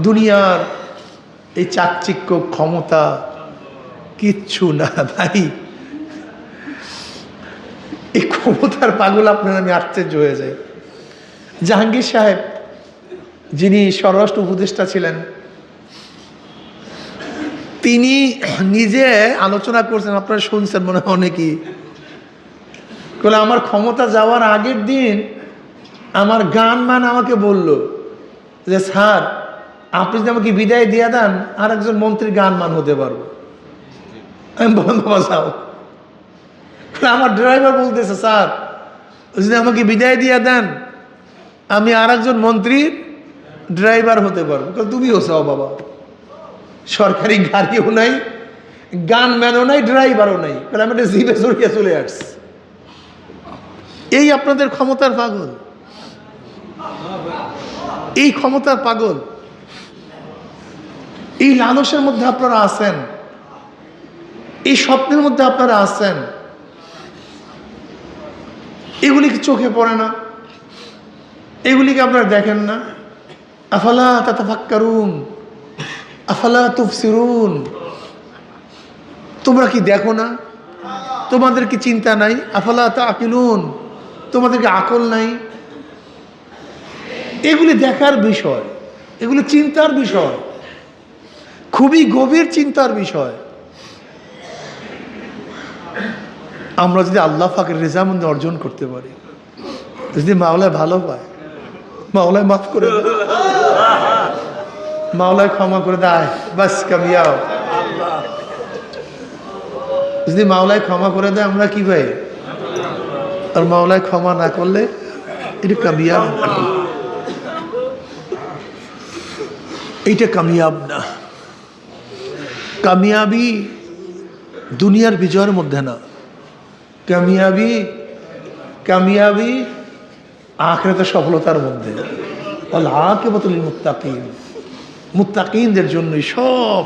দুনিয়ার এই চাকচিক্য ক্ষমতা কিচ্ছু না ভাই। এই ক্ষমতার পাগল আপনার আমি আশ্চর্য হয়ে যাই। জাহাঙ্গীর সাহেব যিনি স্বরাষ্ট্র উপদেষ্টা ছিলেন, তিনি নিজে আলোচনা করছেন, আপনারা শুনছেন মনে হয় অনেকেই, বলে আমার ক্ষমতা যাওয়ার আগের দিন আমার গানমান আমাকে বলল যে স্যার আপনি যদি আমাকে বিদায় দিয়ে দেন আর একজন মন্ত্রীর গানমান হতে পারবো। আমি বললাম বাবা যাও। আমার ড্রাইভার বলতেছে স্যার যদি আমাকে বিদায় দিয়ে দেন আমি আর একজন মন্ত্রীর ড্রাইভার হতে পারবো। তুমিও চাও বাবা, সরকারি গাড়িও নাই, গানম্যানও নাই, ড্রাইভারও নাই, আমি একটা জিপে চড়িয়ে চলে আসছি। এই আপনাদের ক্ষমতার পাগল, এই ক্ষমতার পাগল, এই লালসের মধ্যে আপনারা আছেন, এই স্বপ্নের মধ্যে আপনারা আছেন। এগুলি কি চোখে পড়ে না? এগুলিকে আপনারা দেখেন না? আফালা তাতাফাক্কারুন আফালা তুবসিরুন, তোমরা কি দেখো না? তোমাদের কি চিন্তা নাই? আফালা তাআকিলুন, তোমাদের কি আকল নাই? এগুলি দেখার বিষয়, এগুলি চিন্তার বিষয়, খুবই গভীর চিন্তার বিষয়। আমরা যদি আল্লাহ পাকের রেজামন্দি অর্জন করতে পারি, যদি মাওলায় ভালো পায়, মাওলায় মাফ করে দেয়, মাওলায় ক্ষমা করে দেয়, বাস কামিয়াব। যদি মাওলায় ক্ষমা করে দেয় আমরা কি ভাই, আর মাওলায় ক্ষমা না করলে এটা কামিয়াব না, এইটা কামিয়াব না। কামিয়াবি দুনিয়ার বিজয়ের মধ্যে না, কামিয়াবি কামিয়াবি আখিরাতের সফলতার মধ্যে। আল আকিবাতুল লিল মুত্তাকিন, মুত্তাকিনদের জন্যই সব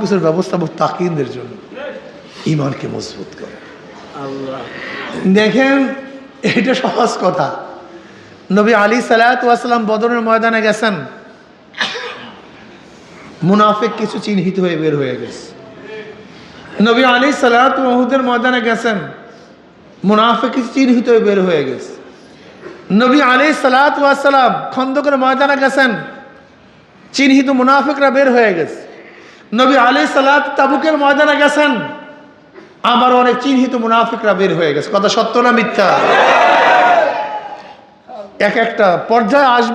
কিছুর ব্যবস্থা মুত্তাকিনদের জন্য, ঈমানকে মজবুত করে। দেখেন এটা সহজ কথা। নবী আলী সাল্লাল্লাহু আলাইহি ওয়াসাল্লাম বদরের ময়দানে গেছেন, মুনাফিক কিছু চিহ্নিত হয়ে বের হয়ে গেছে। নবী আলী সাল্লাল্লাহু আলাইহি ওয়াসাল্লাম উহুদের ময়দানে গেছেন, মুনাফিক কিছু চিহ্নিত হয়ে বের হয়ে গেছে। নবী আলী সাল্লাল্লাহু আলাইহি ওয়াসাল্লাম খন্দকের ময়দানে গেছেন, চিহ্নিত মুনাফিকরা বের হয়ে গেছে। নবী আলী সাল্লাল্লাহু তাবুকের ময়দানে গেছেন, আবার অনেক চিহ্নিত মুনাফিকরা বের হয়ে গেছে। কথা সত্য না মিথ্যা? এক একটা পর্যায়ে আসবে।